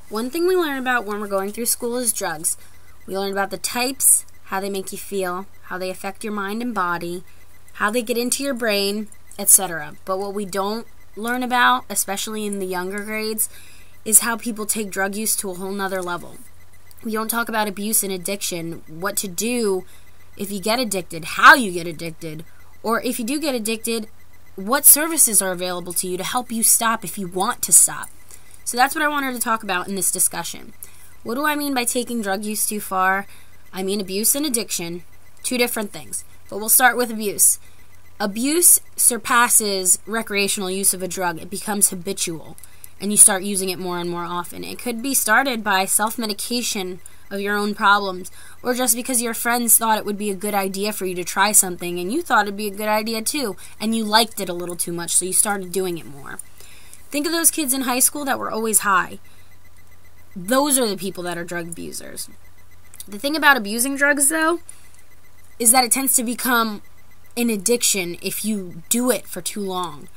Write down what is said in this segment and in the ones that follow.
One thing we learn about when we're going through school is drugs. We learn about the types, how they make you feel, how they affect your mind and body, how they get into your brain, etc. But what we don't learn about, especially in the younger grades, is how people take drug use to a whole nother level. We don't talk about abuse and addiction, what to do if you get addicted, how you get addicted, or if you do get addicted, what services are available to you to help you stop if you want to stop. So that's what I wanted to talk about in this discussion. What do I mean by taking drug use too far? I mean abuse and addiction, two different things. But we'll start with abuse. Abuse surpasses recreational use of a drug. It becomes habitual, and you start using it more and more often. It could be started by self-medication of your own problems, or just because your friends thought it would be a good idea for you to try something, and you thought it'd be a good idea too, and you liked it a little too much, so you started doing it more. Think of those kids in high school that were always high. Those are the people that are drug abusers. The thing about abusing drugs, though, is that it tends to become an addiction if you do it for too long.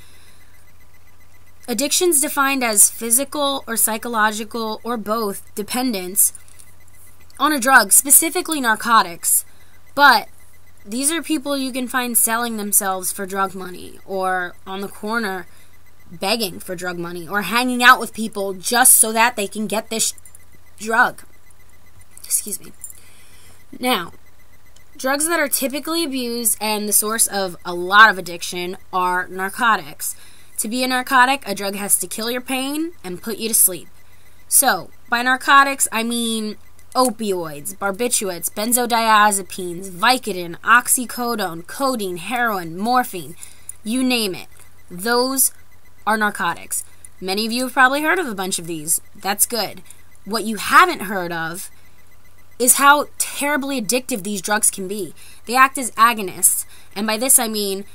Addiction's defined as physical or psychological or both dependence on a drug, specifically narcotics. But these are people you can find selling themselves for drug money, or on the corner begging for drug money, or hanging out with people just so that they can get this drug. Excuse me. Now, drugs that are typically abused and the source of a lot of addiction are narcotics. To be a narcotic, a drug has to kill your pain and put you to sleep. So, by narcotics, I mean opioids, barbiturates, benzodiazepines, Vicodin, oxycodone, codeine, heroin, morphine, you name it. Those are narcotics. Many of you have probably heard of a bunch of these. That's good. What you haven't heard of is how terribly addictive these drugs can be. They act as agonists, and by this I mean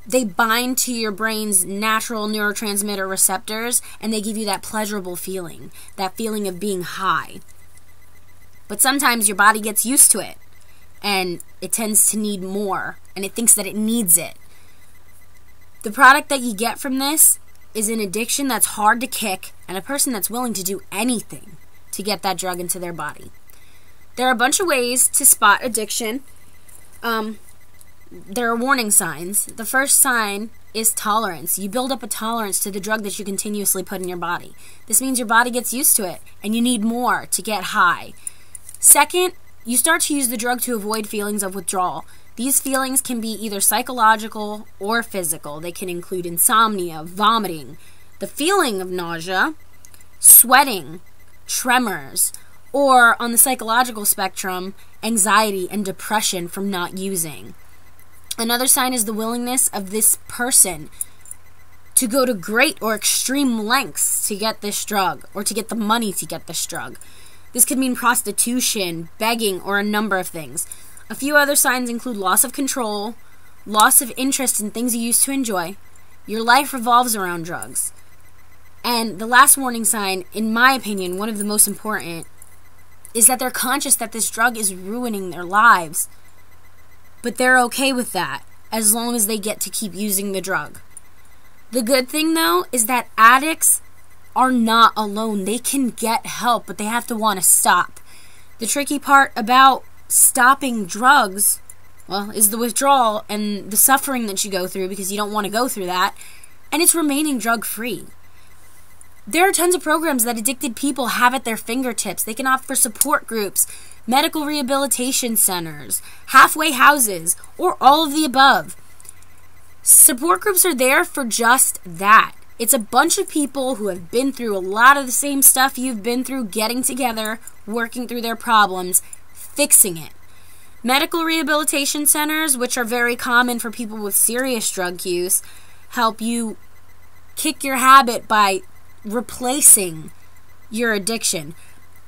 they bind to your brain's natural neurotransmitter receptors, and they give you that pleasurable feeling, that feeling of being high. But sometimes your body gets used to it, and it tends to need more, and it thinks that it needs it. The product that you get from this is an addiction that's hard to kick, and a person that's willing to do anything to get that drug into their body. There are a bunch of ways to spot addiction. There are warning signs. The first sign is tolerance. You build up a tolerance to the drug that you continuously put in your body. This means your body gets used to it, and you need more to get high. Second, you start to use the drug to avoid feelings of withdrawal. These feelings can be either psychological or physical. They can include insomnia, vomiting, the feeling of nausea, sweating, tremors, or on the psychological spectrum, anxiety and depression from not using. Another sign is the willingness of this person to go to great or extreme lengths to get this drug, or to get the money to get this drug. This could mean prostitution, begging, or a number of things. A few other signs include loss of control, loss of interest in things you used to enjoy. Your life revolves around drugs. And the last warning sign, in my opinion, one of the most important, is that they're conscious that this drug is ruining their lives. But they're okay with that, as long as they get to keep using the drug. The good thing, though, is that addicts are not alone. They can get help, but they have to want to stop. The tricky part about stopping drugs, well, is the withdrawal and the suffering that you go through because you don't want to go through that, and it's remaining drug-free. There are tons of programs that addicted people have at their fingertips. They can opt for support groups, medical rehabilitation centers, halfway houses, or all of the above. Support groups are there for just that. It's a bunch of people who have been through a lot of the same stuff you've been through, getting together, working through their problems, fixing it. Medical rehabilitation centers, which are very common for people with serious drug use, help you kick your habit by replacing your addiction.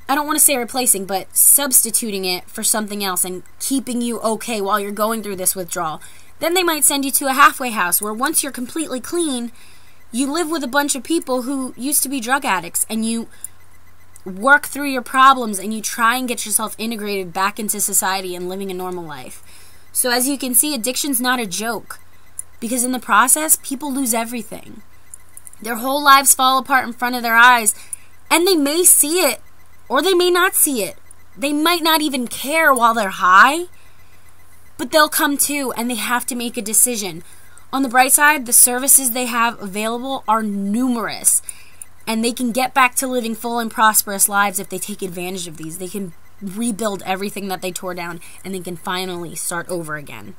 I don't want to say replacing, but substituting it for something else and keeping you okay while you're going through this withdrawal. Then they might send you to a halfway house where once you're completely clean, you live with a bunch of people who used to be drug addicts, and you work through your problems and you try and get yourself integrated back into society and living a normal life. So as you can see, addiction's not a joke, because in the process, people lose everything. Their whole lives fall apart in front of their eyes, And they may see it, or they may not see it. They might not even care while they're high, but they'll come to, and they have to make a decision. On the bright side, the services they have available are numerous, and they can get back to living full and prosperous lives if they take advantage of these. They can rebuild everything that they tore down, and they can finally start over again.